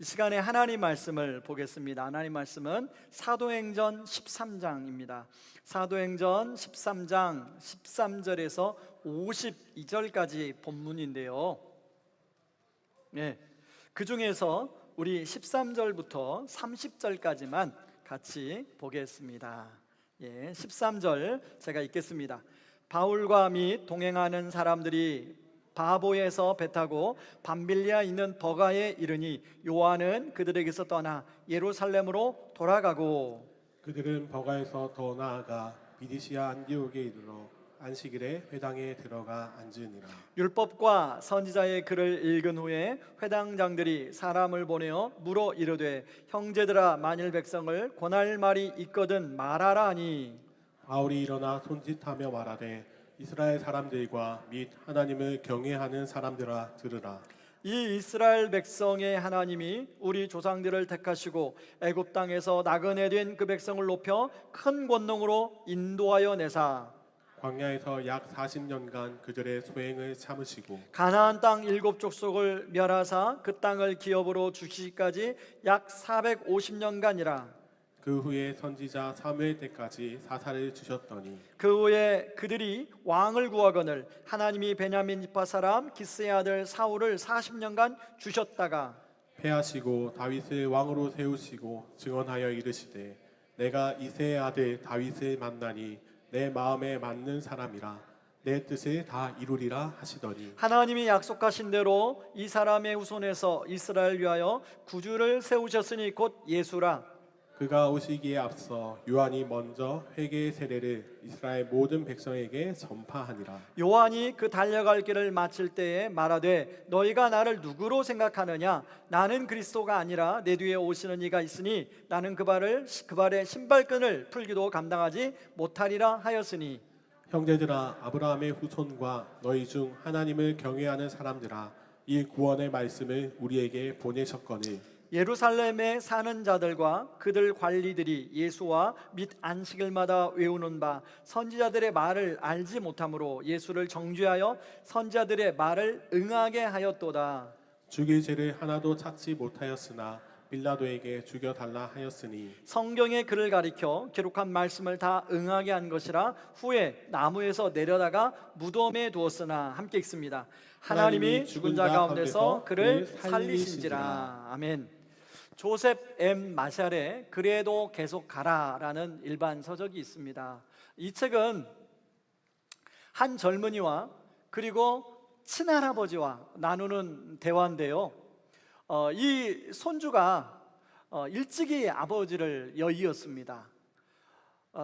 이 시간에 하나님 말씀을 보겠습니다. 하나님 말씀은 사도행전 13장입니다. 사도행전 13장 13절에서 52절까지 본문인데요. 그 중에서 우리 13절부터 30절까지만 같이 보겠습니다. 13절 제가 읽겠습니다. 바울과 및 동행하는 사람들이 바보에서 배 타고 밤빌리아 있는 버가에 이르니 요한은 그들에게서 떠나 예루살렘으로 돌아가고, 그들은 버가에서 더 나아가 비디시아 안디옥에 이르러 안식일에 회당에 들어가 앉으니라. 율법과 선지자의 글을 읽은 후에 회당장들이 사람을 보내어 물어 이르되 형제들아, 만일 백성을 권할 말이 있거든 말하라 하니, 바울이 일어나 손짓하며 말하되 이스라엘 사람들과 및 하나님을 경외하는 사람들아 들으라. 이 이스라엘 백성의 하나님이 우리 조상들을 택하시고 애굽 땅에서 나그네 된 그 백성을 높여 큰 권능으로 인도하여 내사 광야에서 약 40년간 그들의 소행을 참으시고 가나안 땅 7족속을 멸하사 그 땅을 기업으로 주시기까지 약 450년간이라. 그 후에 선지자 사무엘 때까지 사사를 주셨더니 그 후에 그들이 왕을 구하거늘 하나님이 베냐민 지파 사람 기스의 아들 사울을 40년간 주셨다가 패하시고 다윗을 왕으로 세우시고 증언하여 이르시되 내가 이새의 아들 다윗을 만나니 내 마음에 맞는 사람이라 내 뜻을 다 이루리라 하시더니 하나님이 약속하신 대로 이 사람의 후손에서 이스라엘 위하여 구주를 세우셨으니 곧 예수라. 그가 오시기에 앞서 요한이 먼저 회개의 세례를 이스라엘 모든 백성에게 전파하니라. 요한이 그 달려갈 길을 마칠 때에 말하되 너희가 나를 누구로 생각하느냐? 나는 그리스도가 아니라 내 뒤에 오시는 이가 있으니 나는 그 발의 신발끈을 풀기도 감당하지 못하리라 하였으니, 형제들아, 아브라함의 후손과 너희 중 하나님을 경외하는 사람들아, 이 구원의 말씀을 우리에게 보내셨거늘 예루살렘에 사는 자들과 그들 관리들이 예수와 및 안식일마다 외우는 바 선지자들의 말을 알지 못하므로 예수를 정죄하여 선지자들의 말을 응하게 하였도다. 죽일 죄를 하나도 찾지 못하였으나 빌라도에게 죽여달라 하였으니 성경의 글을 가리켜 기록한 말씀을 다 응하게 한 것이라. 후에 나무에서 내려다가 무덤에 두었으나, 함께 읽습니다. 하나님이 죽은 자 가운데서 그를 살리신지라. 아멘. 조셉 M. 마샬의 그래도 계속 가라라는 일반 서적이 있습니다. 이 책은 한 젊은이와 그리고 친할아버지와 나누는 대화인데요. 이 손주가 일찍이 아버지를 여의었습니다.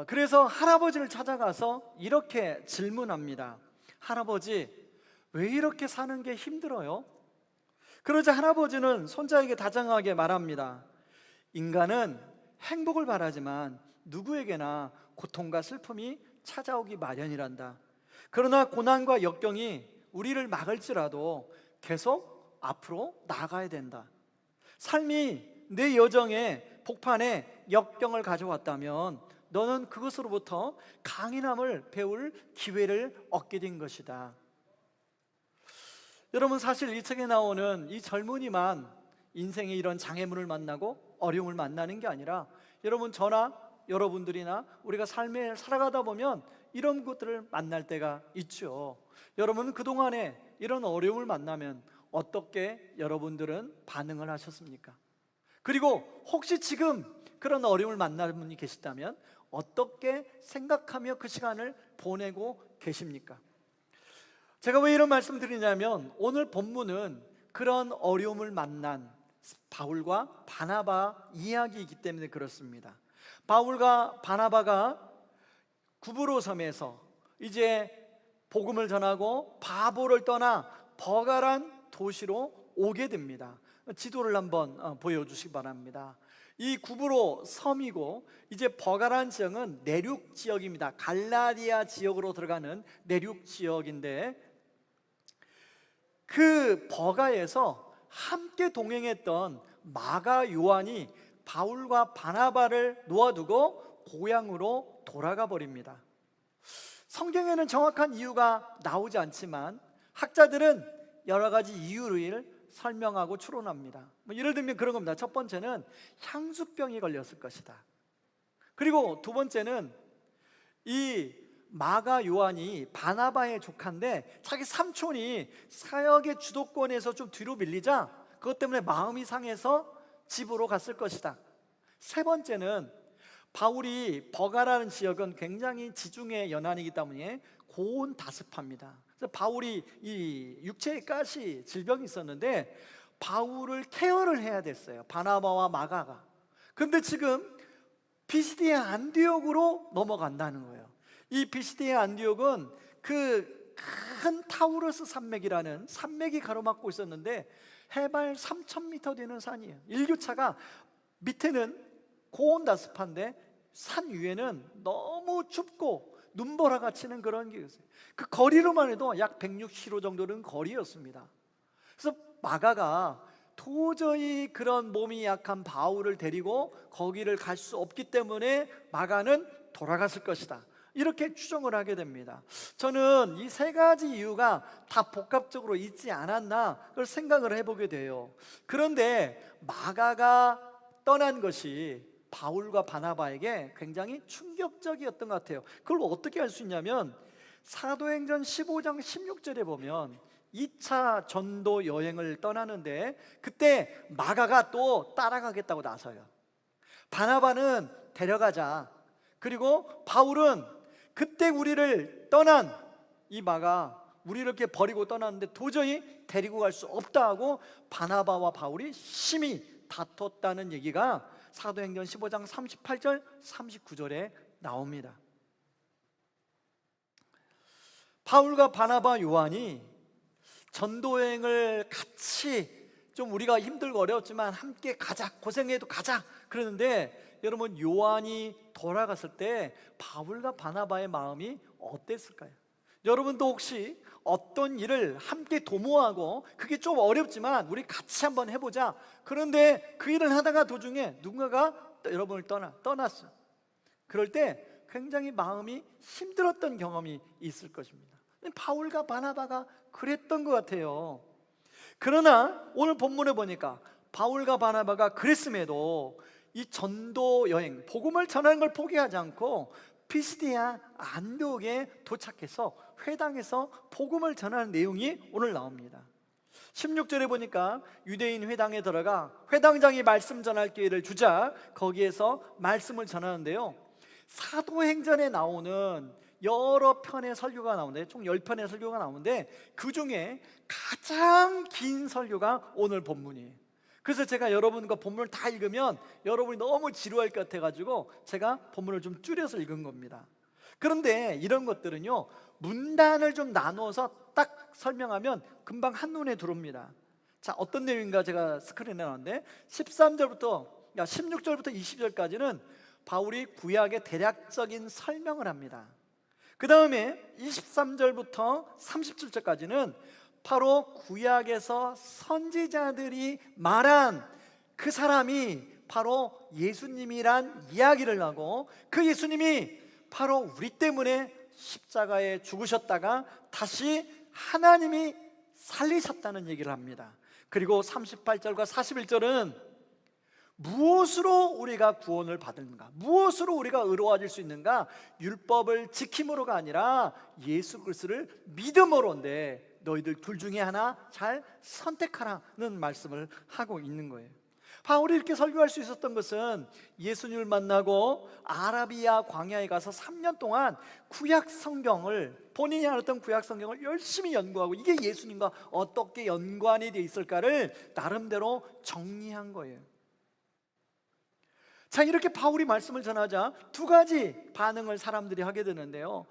그래서 할아버지를 찾아가서 이렇게 질문합니다. 할아버지, 왜 이렇게 사는 게 힘들어요? 그러자 할아버지는 손자에게 다정하게 말합니다. 인간은 행복을 바라지만 누구에게나 고통과 슬픔이 찾아오기 마련이란다. 그러나 고난과 역경이 우리를 막을지라도 계속 앞으로 나아가야 된다. 삶이 내 여정에 복판에 역경을 가져왔다면 너는 그것으로부터 강인함을 배울 기회를 얻게 된 것이다. 여러분, 사실 이 책에 나오는 이 젊은이만 인생의 이런 장애물을 만나고 어려움을 만나는 게 아니라 저나 여러분들이나 우리가 삶을 살아가다 보면 이런 것들을 만날 때가 있죠. 여러분, 그동안에 이런 어려움을 만나면 어떻게 여러분들은 반응을 하셨습니까? 그리고 혹시 지금 그런 어려움을 만나는 분이 계시다면 어떻게 생각하며 그 시간을 보내고 계십니까? 제가 왜 이런 말씀 드리냐면 오늘 본문은 그런 어려움을 만난 바울과 바나바 이야기이기 때문에 그렇습니다. 바울과 바나바가 구브로 섬에서 이제 복음을 전하고 바보를 떠나 버가란 도시로 오게 됩니다. 지도를 한번 보여주시기 바랍니다. 이 구브로 섬이고 이제 버가란 지역은 내륙 지역입니다. 갈라디아 지역으로 들어가는 내륙 지역인데, 그 버가에서 함께 동행했던 마가 요한이 바울과 바나바를 놓아두고 고향으로 돌아가 버립니다. 성경에는 정확한 이유가 나오지 않지만 학자들은 여러 가지 이유를 설명하고 추론합니다. 뭐 예를 들면 그런 겁니다. 첫 번째는 향수병이 걸렸을 것이다. 그리고 두 번째는 이 마가 요한이 바나바의 조카인데 자기 삼촌이 사역의 주도권에서 좀 뒤로 밀리자 그것 때문에 마음이 상해서 집으로 갔을 것이다. 세 번째는 바울이 버가라는 지역은 굉장히 지중해 연안이기 때문에 고온 다습합니다. 그래서 바울이 이 육체의 가시 질병이 있었는데 바울을 케어를 해야 됐어요. 바나바와 마가가. 그런데 지금 비시디아 안디옥으로 넘어간다는 거예요. 이 비시디아 안디옥은 그 큰 타우르스 산맥이라는 산맥이 가로막고 있었는데 해발 3,000m 되는 산이에요. 일교차가 밑에는 고온다습한데 산 위에는 너무 춥고 눈보라가 치는 그런 게 있어요. 그 거리로만 해도 약 160km 정도는 거리였습니다. 그래서 마가가 도저히 그런 몸이 약한 바울을 데리고 거기를 갈 수 없기 때문에 마가는 돌아갔을 것이다, 이렇게 추정을 하게 됩니다. 저는 이 세 가지 이유가 다 복합적으로 있지 않았나 그걸 생각을 해보게 돼요. 그런데 마가가 떠난 것이 바울과 바나바에게 굉장히 충격적이었던 것 같아요. 그걸 어떻게 알 수 있냐면 사도행전 15장 16절에 보면 2차 전도 여행을 떠나는데 그때 마가가 또 따라가겠다고 나서요. 바나바는 데려가자. 그리고 바울은 그때 우리를 떠난 이 마가 우리를 이렇게 버리고 떠났는데 도저히 데리고 갈 수 없다 하고 바나바와 바울이 심히 다퉜다는 얘기가 사도행전 15장 38절 39절에 나옵니다. 바울과 바나바 요한이 전도여행을 같이 좀 우리가 힘들고 어려웠지만 함께 가자, 고생해도 가자 그러는데 여러분 요한이 돌아갔을 때 바울과 바나바의 마음이 어땠을까요? 여러분도 혹시 어떤 일을 함께 도모하고 그게 좀 어렵지만 우리 같이 한번 해보자, 그런데 그 일을 하다가 도중에 누군가가 여러분을 떠났어요. 그럴 때 굉장히 마음이 힘들었던 경험이 있을 것입니다. 바울과 바나바가 그랬던 것 같아요. 그러나 오늘 본문에 보니까 바울과 바나바가 그랬음에도 이 전도 여행, 복음을 전하는 걸 포기하지 않고 피시디아 안디옥에 도착해서 회당에서 복음을 전하는 내용이 오늘 나옵니다. 16절에 보니까 유대인 회당에 들어가 회당장이 말씀 전할 기회를 주자 거기에서 말씀을 전하는데요, 사도행전에 나오는 여러 편의 설교가 나오는데 총 10편의 설교가 나오는데 그 중에 가장 긴 설교가 오늘 본문이에요. 그래서 제가 여러분과 본문을 다 읽으면 여러분이 너무 지루할 것 같아가지고 제가 본문을 좀 줄여서 읽은 겁니다. 그런데 이런 것들은요 문단을 좀 나누어서 딱 설명하면 금방 한눈에 들어옵니다. 자, 어떤 내용인가 제가 스크린에 나왔는데 16절부터 20절까지는 바울이 구약의 대략적인 설명을 합니다. 그 다음에 23절부터 37절까지는 바로 구약에서 선지자들이 말한 그 사람이 바로 예수님이란 이야기를 하고 그 예수님이 바로 우리 때문에 십자가에 죽으셨다가 다시 하나님이 살리셨다는 얘기를 합니다. 그리고 38절과 41절은 무엇으로 우리가 구원을 받는가, 무엇으로 우리가 의로워질 수 있는가, 율법을 지킴으로가 아니라 예수 그리스도를 믿음으로인데 너희들 둘 중에 하나 잘 선택하라는 말씀을 하고 있는 거예요. 바울이 이렇게 설교할 수 있었던 것은 예수님을 만나고 아라비아 광야에 가서 3년 동안 구약 성경을, 본인이 알았던 구약 성경을 열심히 연구하고 이게 예수님과 어떻게 연관이 되어 있을까를 나름대로 정리한 거예요. 자, 이렇게 바울이 말씀을 전하자 두 가지 반응을 사람들이 하게 되는데요,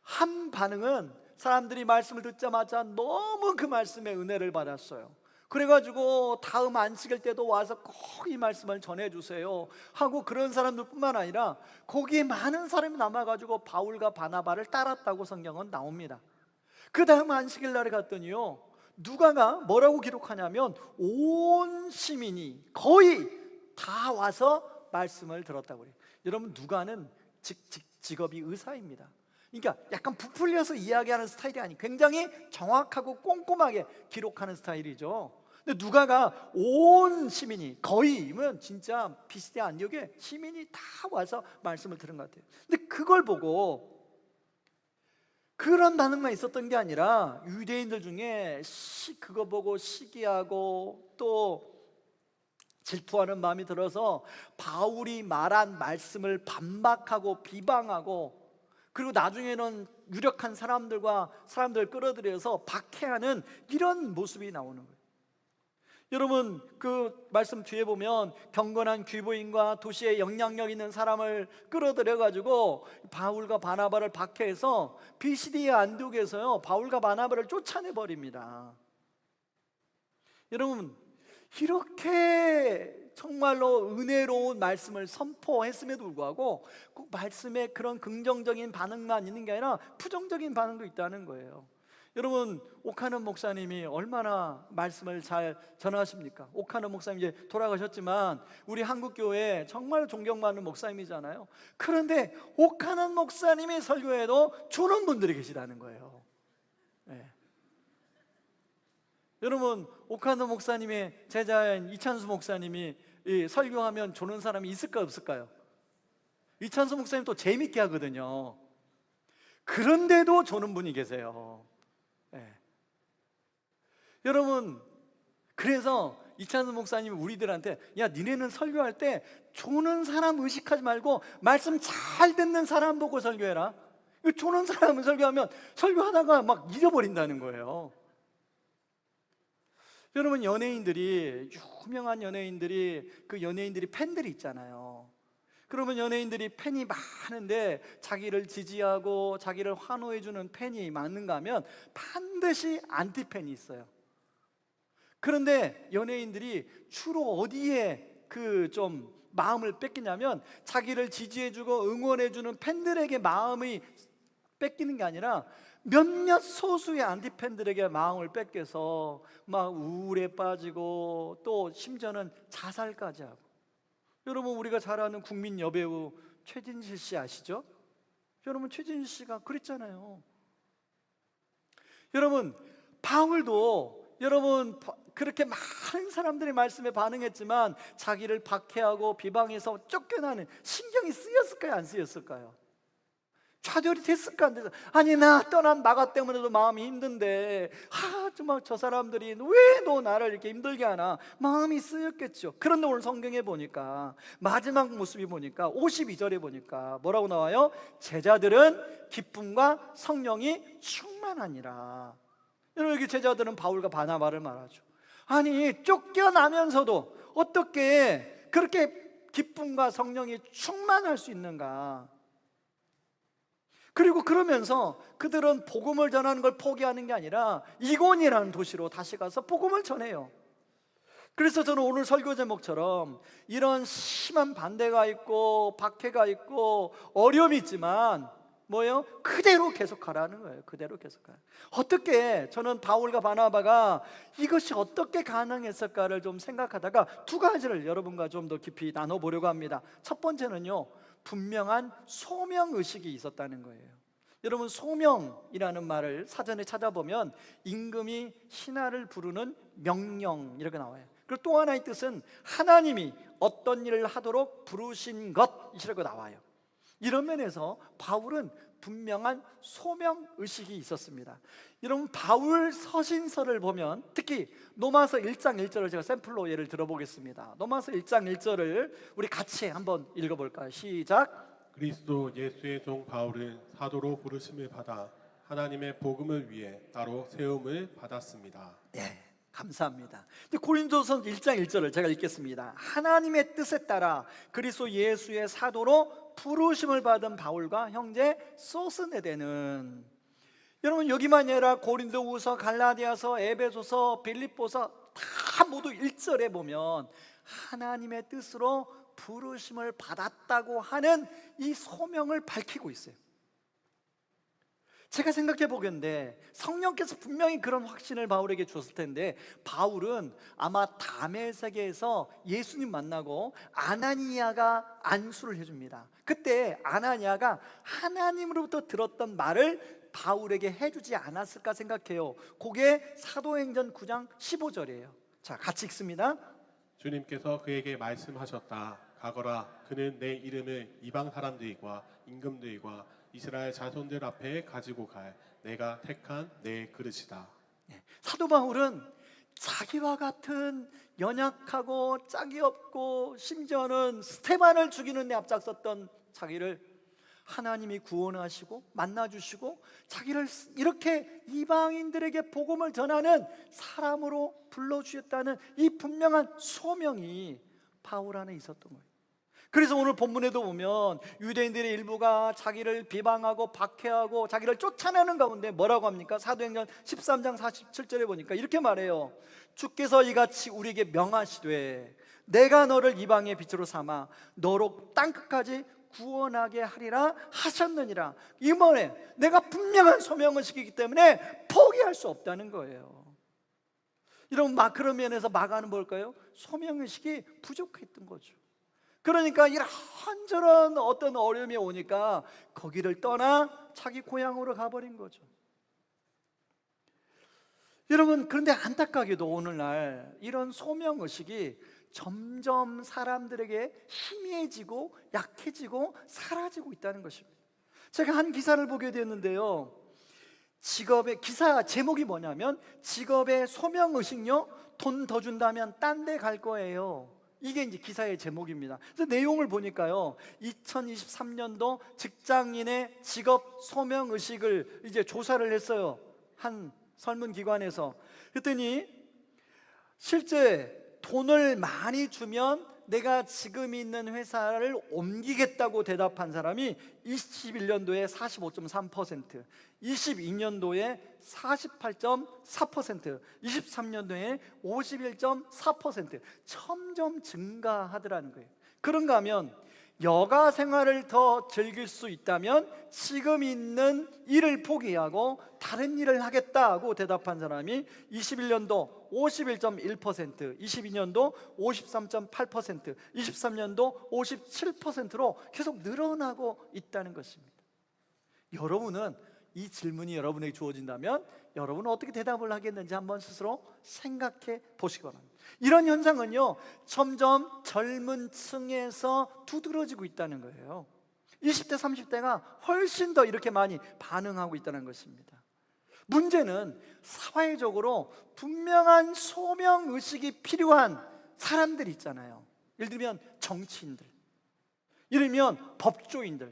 한 반응은 사람들이 말씀을 듣자마자 너무 그 말씀에 은혜를 받았어요. 그래가지고 다음 안식일 때도 와서 꼭 이 말씀을 전해주세요 하고 그런 사람들 뿐만 아니라 거기에 많은 사람이 남아가지고 바울과 바나바를 따랐다고 성경은 나옵니다. 그 다음 안식일 날에 갔더니요, 누가가 뭐라고 기록하냐면 온 시민이 거의 다 와서 말씀을 들었다고 그래요. 여러분, 누가는 직업이 의사입니다. 그러니까 약간 부풀려서 이야기하는 스타일이 아니고 굉장히 정확하고 꼼꼼하게 기록하는 스타일이죠. 근데 누가가 온 시민이 거의면 진짜 비시디아 안디옥에 시민이 다 와서 말씀을 들은 것 같아요. 근데 그걸 보고 그런 반응만 있었던 게 아니라 유대인들 중에 그거 보고 시기하고 또 질투하는 마음이 들어서 바울이 말한 말씀을 반박하고 비방하고, 그리고 나중에는 유력한 사람들 끌어들여서 박해하는 이런 모습이 나오는 거예요. 여러분, 그 말씀 뒤에 보면 경건한 귀부인과 도시에 영향력 있는 사람을 끌어들여 가지고 바울과 바나바를 박해해서 비시디아 안디옥에서요 바울과 바나바를 쫓아내 버립니다. 여러분, 이렇게 정말로 은혜로운 말씀을 선포했음에도 불구하고 꼭 말씀에 그런 긍정적인 반응만 있는 게 아니라 부정적인 반응도 있다는 거예요. 여러분, 옥하는 목사님이 얼마나 말씀을 잘 전하십니까? 옥하는 목사님 이제 돌아가셨지만 우리 한국교회 정말 존경받는 목사님이잖아요. 그런데 옥하는 목사님이 설교해도 주는 분들이 계시다는 거예요. 네. 여러분, 옥하는 목사님의 제자인 이찬수 목사님이 설교하면 조는 사람이 있을까 없을까요? 이찬수 목사님 또 재밌게 하거든요. 그런데도 조는 분이 계세요. 네. 여러분, 그래서 이찬수 목사님이 우리들한테 야, 니네는 설교할 때 조는 사람 의식하지 말고 말씀 잘 듣는 사람 보고 설교해라. 조는 사람을 설교하면 설교하다가 막 잊어버린다는 거예요. 여러분, 연예인들이, 유명한 연예인들이, 그 연예인들이 팬들이 있잖아요. 그러면 연예인들이 팬이 많은데 자기를 지지하고 자기를 환호해주는 팬이 많은가 하면 반드시 안티팬이 있어요. 그런데 연예인들이 주로 어디에 그 좀 마음을 뺏기냐면 자기를 지지해주고 응원해주는 팬들에게 마음이 뺏기는 게 아니라 몇몇 소수의 안티팬들에게 마음을 뺏겨서 막 우울에 빠지고 또 심지어는 자살까지 하고. 여러분, 우리가 잘 아는 국민 여배우 최진실 씨 아시죠? 여러분, 최진실 씨가 그랬잖아요. 여러분, 바울도 여러분 그렇게 많은 사람들이 말씀에 반응했지만 자기를 박해하고 비방해서 쫓겨나는 신경이 쓰였을까요? 안 쓰였을까요? 좌절이 됐을까 안 됐을까? 아니, 나 떠난 나가 때문에도 마음이 힘든데 정말 저 사람들이 왜 너 나를 이렇게 힘들게 하나, 마음이 쓰였겠죠. 그런데 오늘 성경에 보니까 마지막 모습이 보니까 52절에 보니까 뭐라고 나와요? 제자들은 기쁨과 성령이 충만하니라. 여러분, 여기 제자들은 바울과 바나바를 말하죠. 아니, 쫓겨나면서도 어떻게 그렇게 기쁨과 성령이 충만할 수 있는가? 그리고 그러면서 그들은 복음을 전하는 걸 포기하는 게 아니라 이곤이라는 도시로 다시 가서 복음을 전해요. 그래서 저는 오늘 설교 제목처럼 이런 심한 반대가 있고 박해가 있고 어려움이 있지만 뭐예요? 그대로 계속하라는 거예요. 그대로 계속하라. 어떻게, 저는 바울과 바나바가 이것이 어떻게 가능했을까를 좀 생각하다가 두 가지를 여러분과 좀 더 깊이 나눠보려고 합니다. 첫 번째는요, 분명한 소명의식이 있었다는 거예요. 여러분, 소명이라는 말을 사전에 찾아보면 임금이 신하를 부르는 명령 이렇게 나와요. 그리고 또 하나의 뜻은 하나님이 어떤 일을 하도록 부르신 것이라고 나와요. 이런 면에서 바울은 분명한 소명의식이 있었습니다. 여러분, 바울 서신서를 보면 특히 로마서 1장 1절을 제가 샘플로 예를 들어보겠습니다. 로마서 1장 1절을 우리 같이 한번 읽어볼까요? 시작. 그리스도 예수의 종 바울은 사도로 부르심을 받아 하나님의 복음을 위해 따로 세움을 받았습니다. 네, 감사합니다. 고린도서 1장 1절을 제가 읽겠습니다. 하나님의 뜻에 따라 그리스도 예수의 사도로 부르심을 받은 바울과 형제 소스네데는, 여러분, 여기만이 아니라 고린도후서, 갈라디아서, 에베소서, 빌립보서 다 모두 1절에 보면 하나님의 뜻으로 부르심을 받았다고 하는 이 소명을 밝히고 있어요. 제가 생각해 보건대 성령께서 분명히 그런 확신을 바울에게 줬을 텐데, 바울은 아마 다메섹에서 예수님 만나고 아나니아가 안수를 해줍니다. 그때 아나니아가 하나님으로부터 들었던 말을 바울에게 해주지 않았을까 생각해요. 그게 사도행전 9장 15절이에요. 자, 같이 읽습니다. 주님께서 그에게 말씀하셨다. 가거라. 그는 내 이름을 이방 사람들과 임금들과 이스라엘 자손들 앞에 가지고 갈 내가 택한 내 그릇이다. 사도 바울은 자기와 같은 연약하고 짝이 없고 심지어는 스테반을 죽이는 데 앞장섰던 자기를 하나님이 구원하시고 만나주시고 자기를 이렇게 이방인들에게 복음을 전하는 사람으로 불러주셨다는 이 분명한 소명이 바울 안에 있었던 거예요. 그래서 오늘 본문에도 보면 유대인들의 일부가 자기를 비방하고 박해하고 자기를 쫓아내는 가운데 뭐라고 합니까? 사도행전 13장 47절에 보니까 이렇게 말해요. 주께서 이같이 우리에게 명하시되 내가 너를 이방의 빛으로 삼아 너로 땅끝까지 구원하게 하리라 하셨느니라. 이 말에 내가 분명한 소명을 시키기 때문에 포기할 수 없다는 거예요. 여러분, 그런 면에서 마가는 뭘까요? 소명의식이 부족했던 거죠. 그러니까 이런저런 어떤 어려움이 오니까 거기를 떠나 자기 고향으로 가버린 거죠. 여러분, 그런데 안타깝게도 오늘날 이런 소명의식이 점점 사람들에게 희미해지고 약해지고 사라지고 있다는 것입니다. 제가 한 기사를 보게 됐는데요, 직업의 기사 제목이 뭐냐면 직업의 소명의식요, 돈 더 준다면 딴 데 갈 거예요. 이게 이제 기사의 제목입니다. 그래서 내용을 보니까요, 2023년도 직장인의 직업 소명 의식을 이제 조사를 했어요. 한 설문기관에서. 그랬더니 실제 돈을 많이 주면 내가 지금 있는 회사를 옮기겠다고 대답한 사람이 21년도에 45.3%, 22년도에 48.4%, 23년도에 51.4%, 점점 증가하더라는 거예요. 그런가 하면 여가 생활을 더 즐길 수 있다면 지금 있는 일을 포기하고 다른 일을 하겠다고 대답한 사람이 21년도 51.1%, 22년도 53.8%, 23년도 57%로 계속 늘어나고 있다는 것입니다. 여러분은 이 질문이 여러분에게 주어진다면 여러분은 어떻게 대답을 하겠는지 한번 스스로 생각해 보시기 바랍니다. 이런 현상은요, 점점 젊은 층에서 두드러지고 있다는 거예요. 20대, 30대가 훨씬 더 이렇게 많이 반응하고 있다는 것입니다. 문제는 사회적으로 분명한 소명의식이 필요한 사람들이 있잖아요. 예를 들면 정치인들, 예를 들면 법조인들,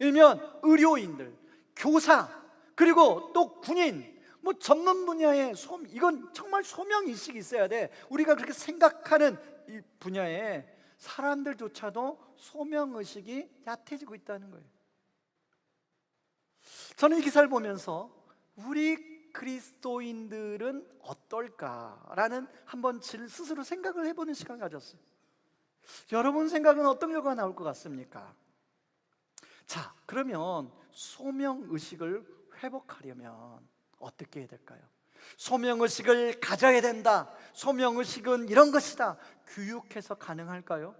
예를 들면 의료인들, 교사, 그리고 또 군인, 뭐 전문 분야의 이건 정말 소명의식이 있어야 돼. 우리가 그렇게 생각하는 이 분야에 사람들조차도 소명의식이 얕아지고 있다는 거예요. 저는 이 기사를 보면서 우리 그리스도인들은 어떨까라는 한번 스스로 생각을 해보는 시간을 가졌어요. 여러분 생각은 어떤 결과가 나올 것 같습니까? 자, 그러면 소명의식을 회복하려면 어떻게 해야 될까요? 소명의식을 가져야 된다, 소명의식은 이런 것이다, 교육해서 가능할까요?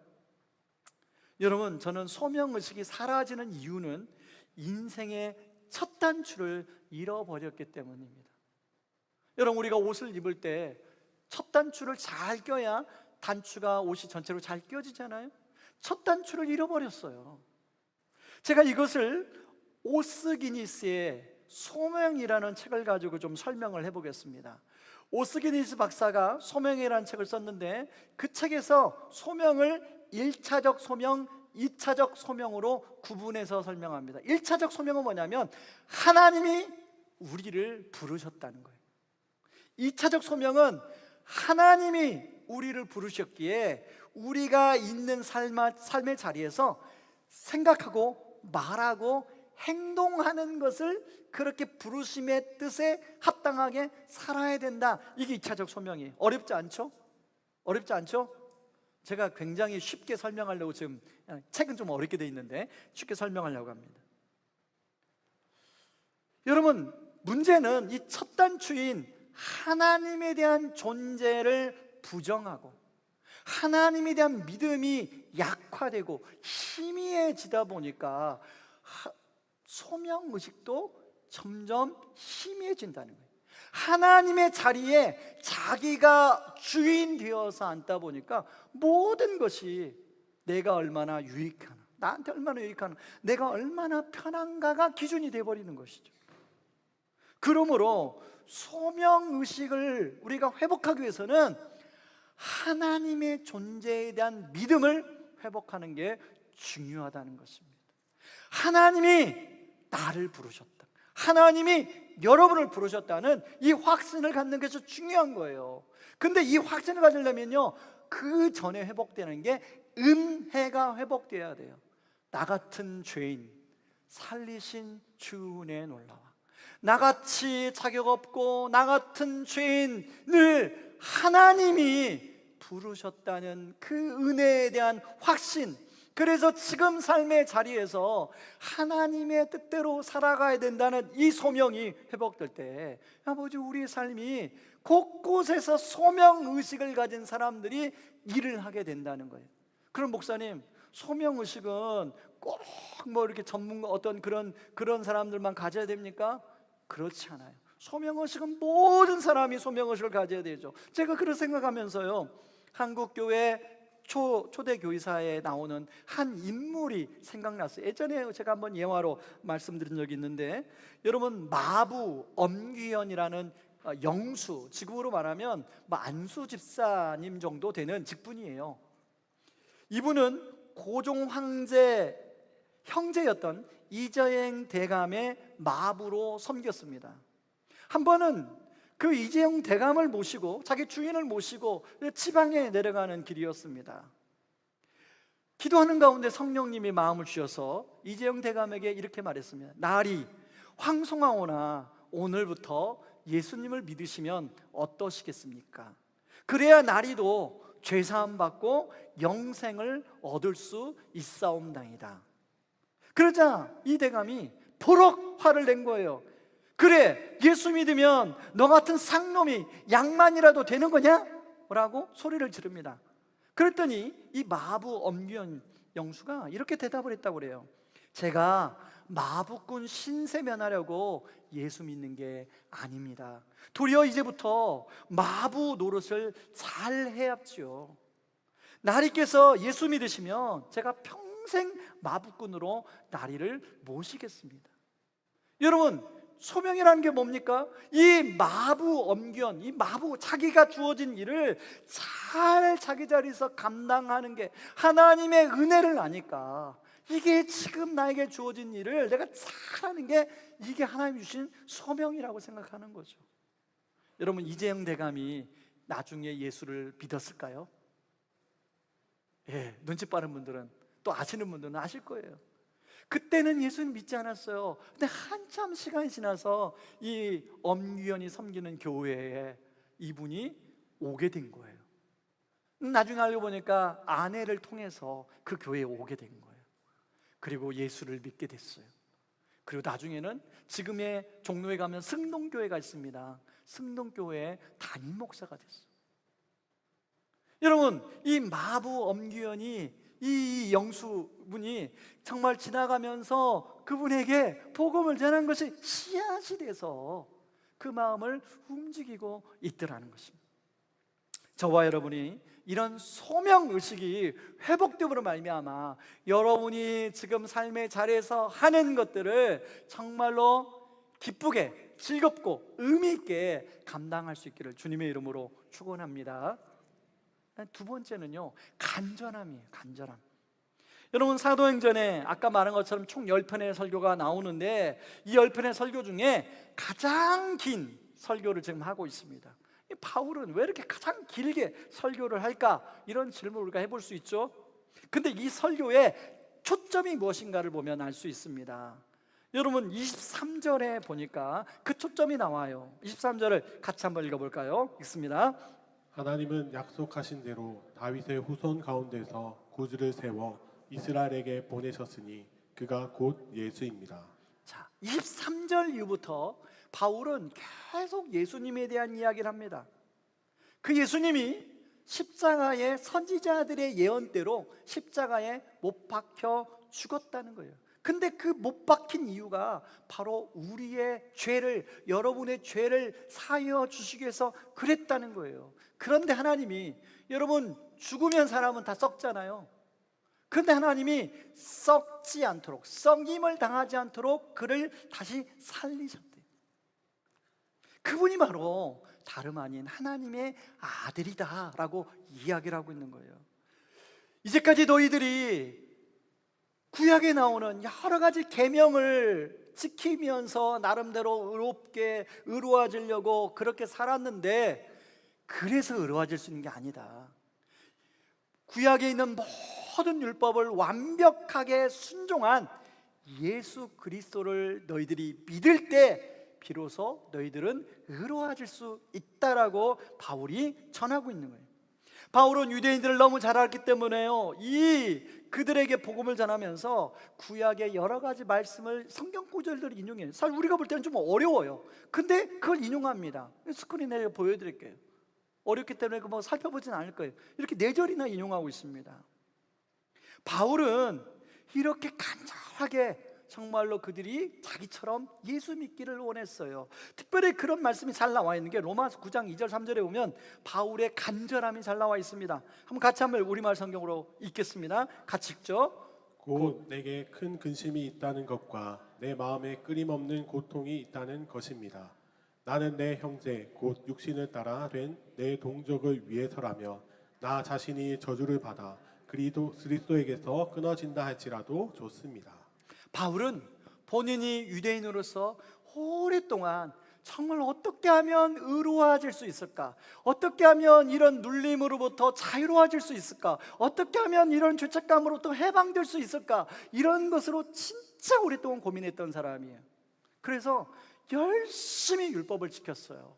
여러분, 저는 소명의식이 사라지는 이유는 인생의 첫 단추를 잃어버렸기 때문입니다. 여러분, 우리가 옷을 입을 때 첫 단추를 잘 껴야 단추가 옷이 전체로 잘 껴지잖아요. 첫 단추를 잃어버렸어요. 제가 이것을 오스기니스의 소명이라는 책을 가지고 좀 설명을 해보겠습니다. 오스기니스 박사가 소명이라는 책을 썼는데 그 책에서 소명을 1차적 소명, 2차적 소명으로 구분해서 설명합니다. 1차적 소명은 뭐냐면 하나님이 우리를 부르셨다는 거예요. 2차적 소명은 하나님이 우리를 부르셨기에 우리가 있는 삶의 자리에서 생각하고 말하고 행동하는 것을 그렇게 부르심의 뜻에 합당하게 살아야 된다. 이게 2차적 소명이에요. 어렵지 않죠? 어렵지 않죠? 제가 굉장히 쉽게 설명하려고 지금 책은 좀 어렵게 돼 있는데 쉽게 설명하려고 합니다. 여러분, 문제는 이 첫 단추인 하나님에 대한 존재를 부정하고 하나님에 대한 믿음이 약화되고 희미해지다 보니까 소명의식도 점점 희미해진다는 거예요. 하나님의 자리에 자기가 주인 되어서 앉다 보니까 모든 것이 내가 얼마나 유익하나, 나한테 얼마나 유익하나, 내가 얼마나 편한가가 기준이 되어버리는 것이죠. 그러므로 소명의식을 우리가 회복하기 위해서는 하나님의 존재에 대한 믿음을 회복하는 게 중요하다는 것입니다. 하나님이 나를 부르셨다, 하나님이 여러분을 부르셨다는 이 확신을 갖는 것이 중요한 거예요. 근데 이 확신을 가지려면요, 그 전에 회복되는 게 은혜가 회복돼야 돼요. 나 같은 죄인 살리신 주 은혜에 놀라와. 나같이 자격 없고 나 같은 죄인을 하나님이 부르셨다는 그 은혜에 대한 확신, 그래서 지금 삶의 자리에서 하나님의 뜻대로 살아가야 된다는 이 소명이 회복될 때, 아버지, 우리의 삶이 곳곳에서 소명의식을 가진 사람들이 일을 하게 된다는 거예요. 그럼 목사님, 소명의식은 꼭 뭐 이렇게 전문가 어떤 그런 사람들만 가져야 됩니까? 그렇지 않아요. 소명의식은 모든 사람이 소명의식을 가져야 되죠. 제가 그런 생각하면서요, 한국교회 초대 교회사에 나오는 한 인물이 생각났어요. 예전에 제가 한번 예화로 말씀드린 적이 있는데, 여러분, 마부 엄귀현이라는 영수, 지금으로 말하면 안수 집사님 정도 되는 직분이에요. 이분은 고종 황제 형제였던 이재용 대감의 마부로 섬겼습니다. 한 번은 그 이재용 대감을 모시고, 자기 주인을 모시고 지방에 내려가는 길이었습니다. 기도하는 가운데 성령님이 마음을 주셔서 이재용 대감에게 이렇게 말했습니다. 날이 황송하오나 오늘부터 예수님을 믿으시면 어떠시겠습니까? 그래야 나리도 죄사함 받고 영생을 얻을 수 있사옵나이다. 그러자 이 대감이 버럭 화를 낸 거예요. 그래, 예수 믿으면 너 같은 쌍놈이 양만이라도 되는 거냐? 라고 소리를 지릅니다. 그랬더니 이 마부 엄귀현 영수가 이렇게 대답을 했다고 그래요. 제가 마부꾼 신세 면하려고 예수 믿는 게 아닙니다. 도리어 이제부터 마부 노릇을 잘 해야지요. 나리께서 예수 믿으시면 제가 평생 마부꾼으로 나리를 모시겠습니다. 여러분, 소명이라는 게 뭡니까? 이 마부 엄견, 이 마부, 자기가 주어진 일을 잘 자기 자리에서 감당하는 게, 하나님의 은혜를 아니까 이게 지금 나에게 주어진 일을 내가 잘하는 게, 이게 하나님이 주신 소명이라고 생각하는 거죠. 여러분, 이재용 대감이 나중에 예수를 믿었을까요? 예, 눈치 빠른 분들은, 또 아시는 분들은 아실 거예요. 그때는 예수님 믿지 않았어요. 근데 한참 시간이 지나서 이 엄귀현이 섬기는 교회에 이분이 오게 된 거예요. 나중에 알고 보니까 아내를 통해서 그 교회에 오게 된 거예요. 그리고 예수를 믿게 됐어요. 그리고 나중에는 지금의 종로에 가면 승동교회가 있습니다. 승동교회의 담임 목사가 됐어요. 여러분, 이 마부 엄귀현이, 이 영수분이 정말 지나가면서 그분에게 복음을 전한 것이 씨앗이 돼서 그 마음을 움직이고 있더라는 것입니다. 저와 여러분이 이런 소명의식이 회복됨으로 말미암아 여러분이 지금 삶의 자리에서 하는 것들을 정말로 기쁘게, 즐겁고 의미 있게 감당할 수 있기를 주님의 이름으로 축원합니다. 두 번째는요, 간절함이에요. 간절함. 여러분, 사도행전에 아까 말한 것처럼 총 10편의 설교가 나오는데, 이 10편의 설교 중에 가장 긴 설교를 지금 하고 있습니다. 이 바울은 왜 이렇게 가장 길게 설교를 할까? 이런 질문을 우리가 해볼 수 있죠. 근데 이 설교의 초점이 무엇인가를 보면 알 수 있습니다. 여러분, 23절에 보니까 그 초점이 나와요. 23절을 같이 한번 읽어볼까요? 읽습니다. 하나님은 약속하신 대로 다윗의 후손 가운데서 구주를 세워 이스라엘에게 보내셨으니 그가 곧 예수입니다. 자, 23절 이후부터 바울은 계속 예수님에 대한 이야기를 합니다. 그 예수님이 십자가의 선지자들의 예언대로 십자가에 못 박혀 죽었다는 거예요. 근데 그 못 박힌 이유가 바로 우리의 죄를, 여러분의 죄를 사하여 주시기 위해서 그랬다는 거예요. 그런데 하나님이, 여러분 죽으면 사람은 다 썩잖아요. 그런데 하나님이 썩지 않도록, 썩임을 당하지 않도록 그를 다시 살리셨대요. 그분이 바로 다름 아닌 하나님의 아들이다 라고 이야기를 하고 있는 거예요. 이제까지 너희들이 구약에 나오는 여러 가지 계명을 지키면서 나름대로 의롭게 의로워지려고 그렇게 살았는데, 그래서 의로워질 수 있는 게 아니다. 구약에 있는 모든 율법을 완벽하게 순종한 예수 그리스도를 너희들이 믿을 때 비로소 너희들은 의로워질 수 있다라고 바울이 전하고 있는 거예요. 바울은 유대인들을 너무 잘 알기 때문에요, 그들에게 복음을 전하면서 구약의 여러 가지 말씀을, 성경 구절들을 인용해요. 사실 우리가 볼 때는 좀 어려워요. 근데 그걸 인용합니다. 스크린에 보여드릴게요. 어렵기 때문에 뭐 살펴보진 않을 거예요. 이렇게 4절이나 인용하고 있습니다. 바울은 이렇게 간절하게 정말로 그들이 자기처럼 예수 믿기를 원했어요. 특별히 그런 말씀이 잘 나와 있는 게 로마서 9장 2절 3절에 보면 바울의 간절함이 잘 나와 있습니다. 한번 우리말 성경으로 읽겠습니다. 같이 읽죠. 곧 내게 큰 근심이 있다는 것과 내 마음에 끊임없는 고통이 있다는 것입니다. 나는 내 형제 곧 육신을 따라 된 내 동족을 위해서라며 나 자신이 저주를 받아 그리스도에게서 끊어진다 할지라도 좋습니다. 바울은 본인이 유대인으로서 오랫동안 정말 어떻게 하면 의로워질 수 있을까? 어떻게 하면 이런 눌림으로부터 자유로워질 수 있을까? 어떻게 하면 이런 죄책감으로부터 해방될 수 있을까? 이런 것으로 진짜 오랫동안 고민했던 사람이에요. 그래서 열심히 율법을 지켰어요.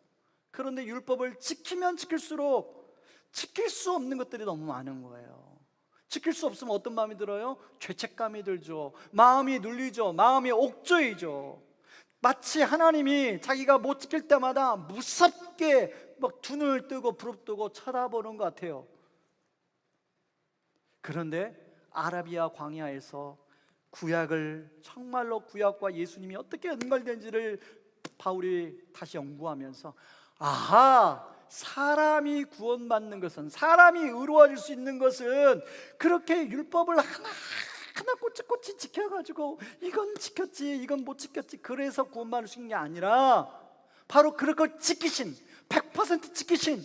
그런데 율법을 지키면 지킬수록 지킬 수 없는 것들이 너무 많은 거예요. 지킬 수 없으면 어떤 마음이 들어요? 죄책감이 들죠. 마음이 눌리죠. 마음이 옥조이죠. 마치 하나님이 자기가 못 지킬 때마다 무섭게 막 눈을 뜨고 부릅뜨고 쳐다보는 것 같아요. 그런데 아라비아 광야에서 구약을, 정말로 구약과 예수님이 어떻게 연결된지를 바울이 다시 연구하면서, 아하, 사람이 구원받는 것은, 사람이 의로워질 수 있는 것은 그렇게 율법을 하나하나 꼬치꼬치 지켜가지고 이건 지켰지 이건 못 지켰지 그래서 구원받을 수 있는 게 아니라, 바로 그럴 걸 지키신, 100% 지키신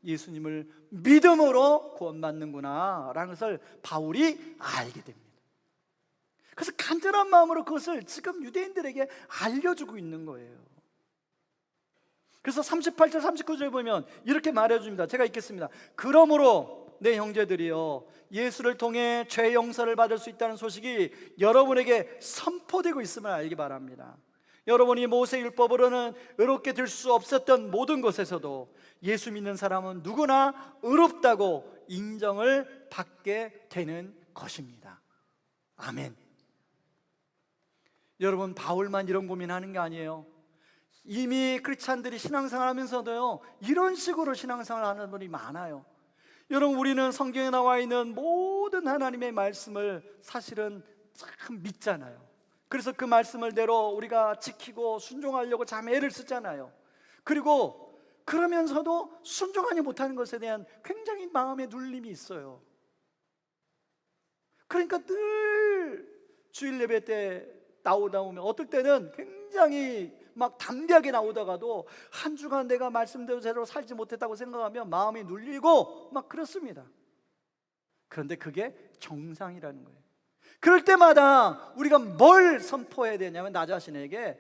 예수님을 믿음으로 구원받는구나 라는 것을 바울이 알게 됩니다. 그래서 간절한 마음으로 그것을 지금 유대인들에게 알려주고 있는 거예요. 그래서 38절 39절에 보면 이렇게 말해줍니다. 제가 읽겠습니다. 그러므로 내 형제들이여, 예수를 통해 죄 용서를 받을 수 있다는 소식이 여러분에게 선포되고 있음을 알기 바랍니다. 여러분이 모세 율법으로는 의롭게 될 수 없었던 모든 것에서도 예수 믿는 사람은 누구나 의롭다고 인정을 받게 되는 것입니다. 아멘. 여러분, 바울만 이런 고민하는 게 아니에요. 이미 크리스찬들이 신앙생활 하면서도요, 이런 식으로 신앙생활 하는 분이 많아요. 여러분, 우리는 성경에 나와 있는 모든 하나님의 말씀을 사실은 참 믿잖아요. 그래서 그 말씀을 대로 우리가 지키고 순종하려고 참 애를 쓰잖아요. 그리고 그러면서도 순종하지 못하는 것에 대한 굉장히 마음의 눌림이 있어요. 그러니까 늘 주일 예배 때 나오다 보면 어떨 때는 굉장히 막 담대하게 나오다가도 한 주간 내가 말씀대로 제대로 살지 못했다고 생각하면 마음이 눌리고 막 그렇습니다. 그런데 그게 정상이라는 거예요. 그럴 때마다 우리가 뭘 선포해야 되냐면, 나 자신에게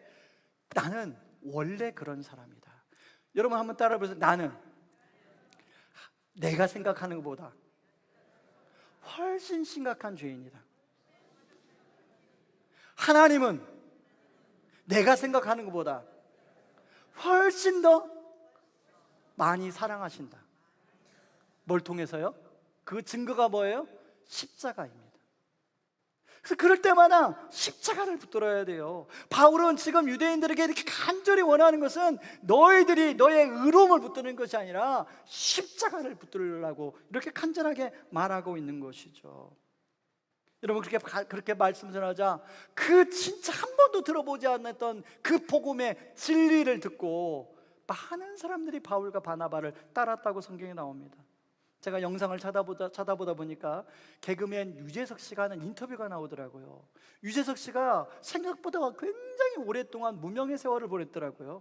나는 원래 그런 사람이다. 여러분 한번 따라해 보세요. 나는 내가 생각하는 것보다 훨씬 심각한 죄인이다. 하나님은 내가 생각하는 것보다 훨씬 더 많이 사랑하신다. 뭘 통해서요? 그 증거가 뭐예요? 십자가입니다. 그래서 그럴 때마다 십자가를 붙들어야 돼요. 바울은 지금 유대인들에게 이렇게 간절히 원하는 것은 너희들이 너의 의로움을 붙드는 것이 아니라 십자가를 붙들으라고 이렇게 간절하게 말하고 있는 것이죠. 여러분 그렇게 말씀 전하자 그 진짜 한 번도 들어보지 않았던 그 복음의 진리를 듣고 많은 사람들이 바울과 바나바를 따랐다고 성경에 나옵니다. 제가 영상을 찾아보다 보니까 개그맨 유재석 씨가 하는 인터뷰가 나오더라고요. 유재석 씨가 생각보다 굉장히 오랫동안 무명의 세월을 보냈더라고요.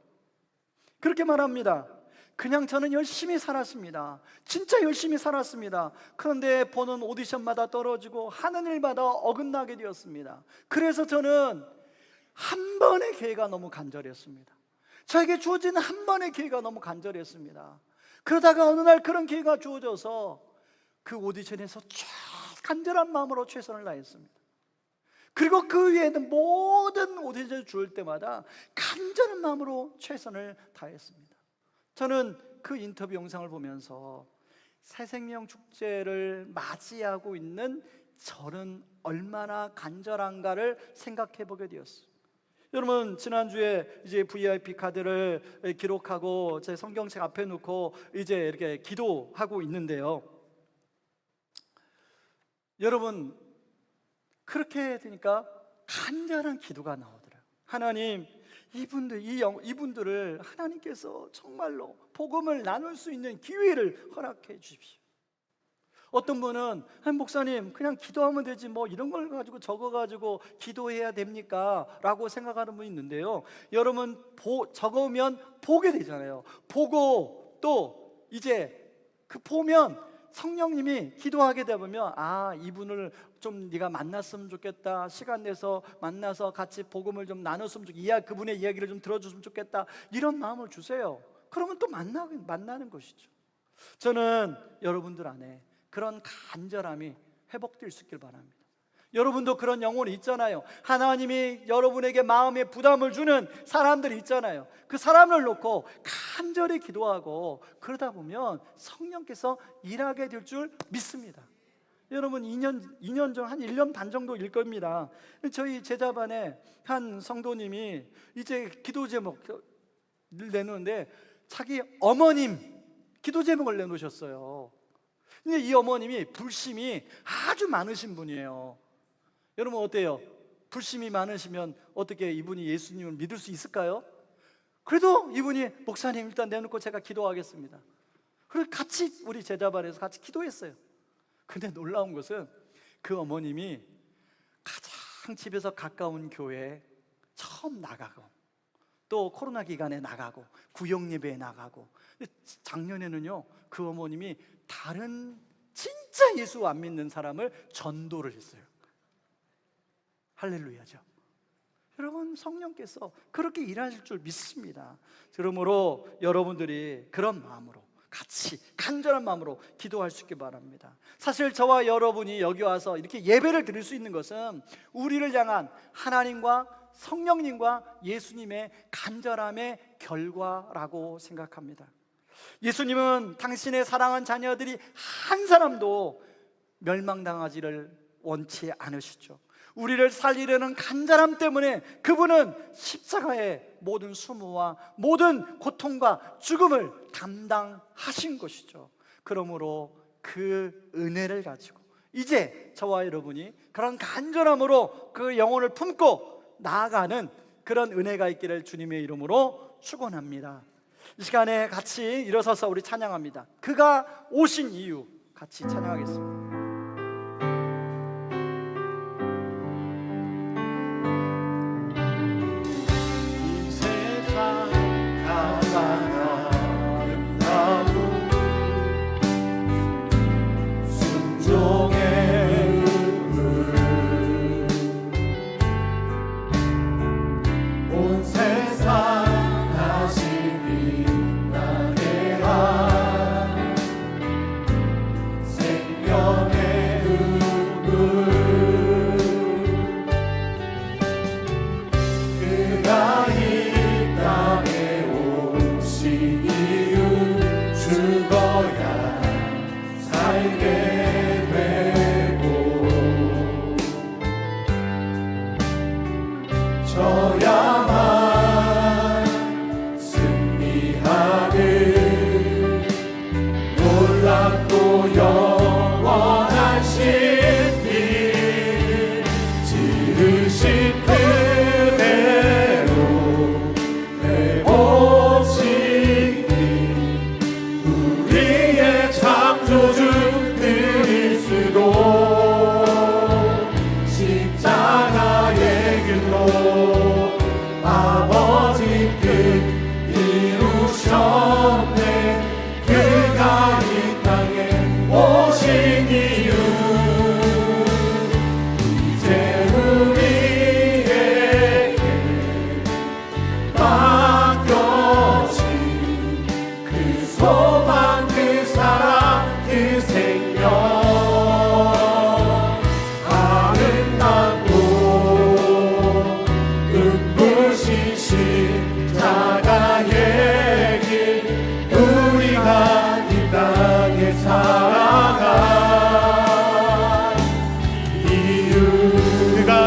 그렇게 말합니다. 그냥 저는 열심히 살았습니다. 진짜 열심히 살았습니다. 그런데 보는 오디션마다 떨어지고 하는 일마다 어긋나게 되었습니다. 그래서 저는 한 번의 기회가 너무 간절했습니다. 저에게 주어진 한 번의 기회가 너무 간절했습니다. 그러다가 어느 날 그런 기회가 주어져서 그 오디션에서 간절한 마음으로 최선을 다했습니다. 그리고 그 위에는 모든 오디션을 줄 때마다 간절한 마음으로 최선을 다했습니다. 저는 그 인터뷰 영상을 보면서 새생명 축제를 맞이하고 있는 저는 얼마나 간절한가를 생각해 보게 되었어요. 여러분, 지난주에 이제 VIP 카드를 기록하고 제 성경책 앞에 놓고 이제 이렇게 기도하고 있는데요. 여러분, 그렇게 되니까 간절한 기도가 나오더라고요. 하나님, 이분들을 하나님께서 정말로 복음을 나눌 수 있는 기회를 허락해 주십시오. 어떤 분은 목사님 그냥 기도하면 되지 뭐 이런 걸 가지고 적어가지고 기도해야 됩니까? 라고 생각하는 분이 있는데요. 여러분 적으면 보게 되잖아요. 보고 또 이제 그 보면 성령님이 기도하게 되면 이분을 좀 네가 만났으면 좋겠다, 시간 내서 만나서 같이 복음을 좀 나눴으면 좋겠다, 그분의 이야기를 좀 들어줬으면 좋겠다, 이런 마음을 주세요. 그러면 또 만나는 것이죠. 저는 여러분들 안에 그런 간절함이 회복될 수 있길 바랍니다. 여러분도 그런 영혼이 있잖아요. 하나님이 여러분에게 마음에 부담을 주는 사람들이 있잖아요. 그 사람을 놓고 간절히 기도하고 그러다 보면 성령께서 일하게 될 줄 믿습니다. 여러분 2년 전 한 1년 반 정도일 겁니다. 저희 제자반에 한 성도님이 이제 기도 제목을 내놓는데 자기 어머님 기도 제목을 내놓으셨어요. 근데 이 어머님이 불심이 아주 많으신 분이에요. 여러분 어때요? 불심이 많으시면 어떻게 이분이 예수님을 믿을 수 있을까요? 그래도 이분이 목사님 일단 내놓고 제가 기도하겠습니다. 그래서 같이 우리 제자반에서 같이 기도했어요. 근데 놀라운 것은 그 어머님이 가장 집에서 가까운 교회에 처음 나가고 또 코로나 기간에 나가고 구역 예배에 나가고 작년에는요 그 어머님이 다른 진짜 예수 안 믿는 사람을 전도를 했어요. 할렐루야죠. 여러분 성령께서 그렇게 일하실 줄 믿습니다. 그러므로 여러분들이 그런 마음으로 같이 간절한 마음으로 기도할 수 있기 바랍니다. 사실 저와 여러분이 여기 와서 이렇게 예배를 드릴 수 있는 것은 우리를 향한 하나님과 성령님과 예수님의 간절함의 결과라고 생각합니다. 예수님은 당신의 사랑한 자녀들이 한 사람도 멸망당하지를 원치 않으시죠. 우리를 살리려는 간절함 때문에 그분은 십자가의 모든 수모와 모든 고통과 죽음을 담당하신 것이죠. 그러므로 그 은혜를 가지고 이제 저와 여러분이 그런 간절함으로 그 영혼을 품고 나아가는 그런 은혜가 있기를 주님의 이름으로 축원합니다. 이 시간에 같이 일어서서 우리 찬양합니다. 그가 오신 이유 같이 찬양하겠습니다. 생명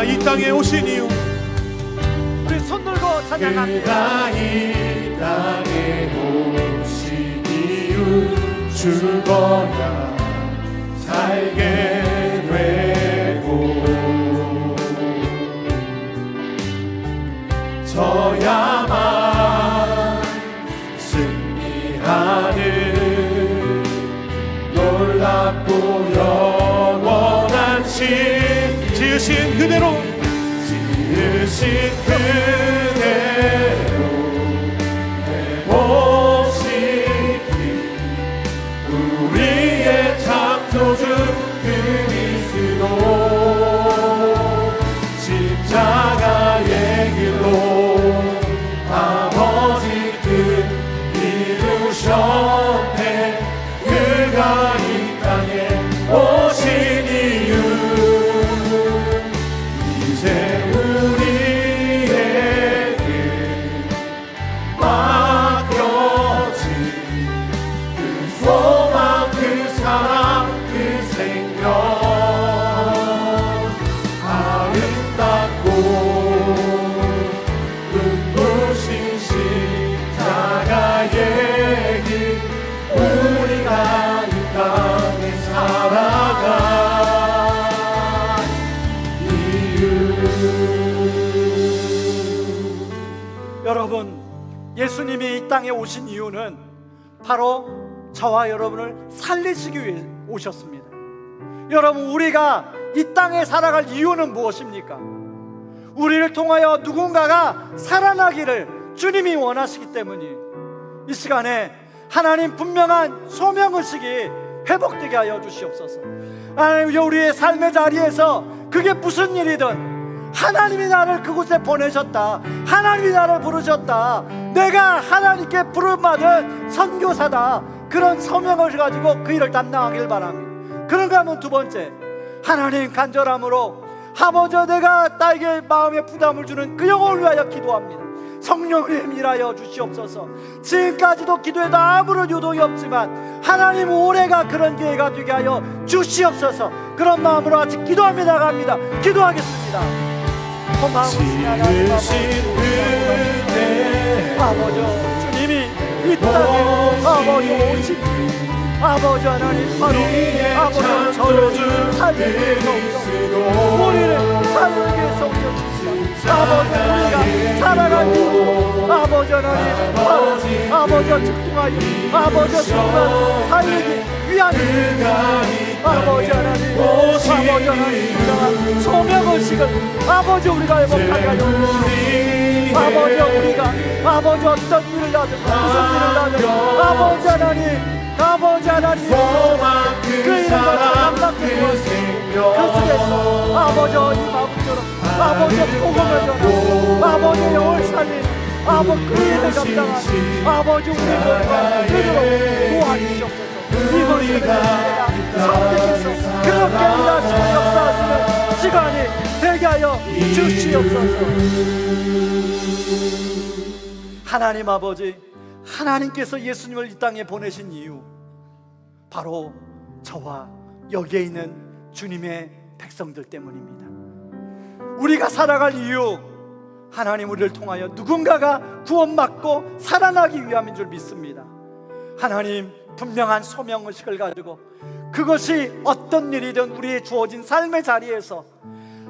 그가 이 땅에 오신 이유, 우리 손 들고 찬양합니다. 그가 이 땅에 오신 이유, 죽어야 살게 되고 져야만 승리하는 놀랍고 영원한 신, 지으신 그대로 회복시키 우리의 창조주 그리스도, 십자가의 길로 아버지 뜻 이루셨네. 그가 이 땅에 오신 이유, 이제 우리에게 맡겨진 그 소망, 그 사랑, 그 생명, 아름답고 눈부신 십자가의 길, 우리가 이 땅에 살아가 여러분, 예수님이 이 땅에 오신 이유는 바로 저와 여러분을 살리시기 위해 오셨습니다. 여러분, 우리가 이 땅에 살아갈 이유는 무엇입니까? 우리를 통하여 누군가가 살아나기를 주님이 원하시기 때문이에요. 이 시간에 하나님 분명한 소명의식이 회복되게 하여 주시옵소서. 하나님, 우리의 삶의 자리에서 그게 무슨 일이든 하나님이 나를 그곳에 보내셨다, 하나님이 나를 부르셨다, 내가 하나님께 부름받은 선교사다, 그런 소명을 가지고 그 일을 담당하길 바랍니다. 그런가 하면 두 번째, 하나님 간절함으로 아버지, 내가 나에게 마음에 부담을 주는 그 영혼을 위하여 기도합니다. 성령님 일하여 주시옵소서. 지금까지도 기도에도 아무런 유동이 없지만 하나님, 올해가 그런 기회가 되게 하여 주시옵소서. 그런 마음으로 같이 기도하며 나갑니다. 기도하겠습니다. 지으신 은혜, 아버지, 주님이 이 땅에 아버지 오신 아버지 하나님, 바로 아버지 저를 살리기 위해서 오셨습니다. 우리를 살리기 위해서 오셨습니다. 아버지, 우리가 살아갈 이유, 아버지 하나님, 바로 아버지와 집중하여 아버지와 집중하여 살리기 위함입니다. 아버지 하나님, 아버지 하나님, 소명의식을 아버지 우리가 회복하게 하여 주시옵소서. 아버지, 우리가 아버지 어떤 일을 하든 무슨 일을 하든 아버지 하나님, 아버지 하나님, 그 이름과 감당되는 그 속에서 아버지 이 마음처럼 아버지의 복음을 전하고 아버지의 영을 살린 아버지 그 일을 감당한 아버지 우리들과 그대로 도와주시옵소서. 이것을 성령께서 그렇게 일하시고 역사하시는 시간이 되게 하여 주시옵소서. 하나님 아버지, 하나님께서 예수님을 이 땅에 보내신 이유, 바로 저와 여기에 있는 주님의 백성들 때문입니다. 우리가 살아갈 이유, 하나님 우리를 통하여 누군가가 구원받고 살아나기 위함인 줄 믿습니다. 하나님, 분명한 소명의식을 가지고 그것이 어떤 일이든 우리의 주어진 삶의 자리에서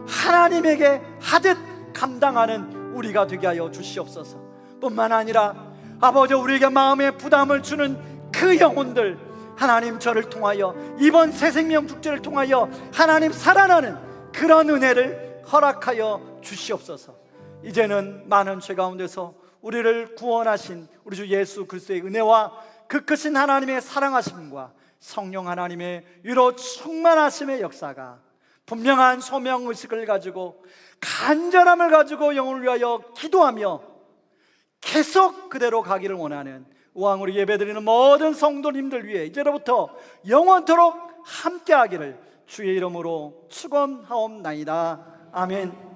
하나님에게 하듯 감당하는 우리가 되게 하여 주시옵소서. 뿐만 아니라 아버지, 우리에게 마음의 부담을 주는 그 영혼들, 하나님 저를 통하여 이번 새생명 축제를 통하여 하나님 살아나는 그런 은혜를 허락하여 주시옵소서. 이제는 많은 죄 가운데서 우리를 구원하신 우리 주 예수 그리스도의 은혜와 그 크신 하나님의 사랑하심과 성령 하나님의 위로 충만하심의 역사가 분명한 소명의식을 가지고 간절함을 가지고 영혼을 위하여 기도하며 계속 그대로 가기를 원하는 우왕으로 예배드리는 모든 성도님들 위해 이제로부터 영원토록 함께하기를 주의 이름으로 축원하옵나이다. 아멘.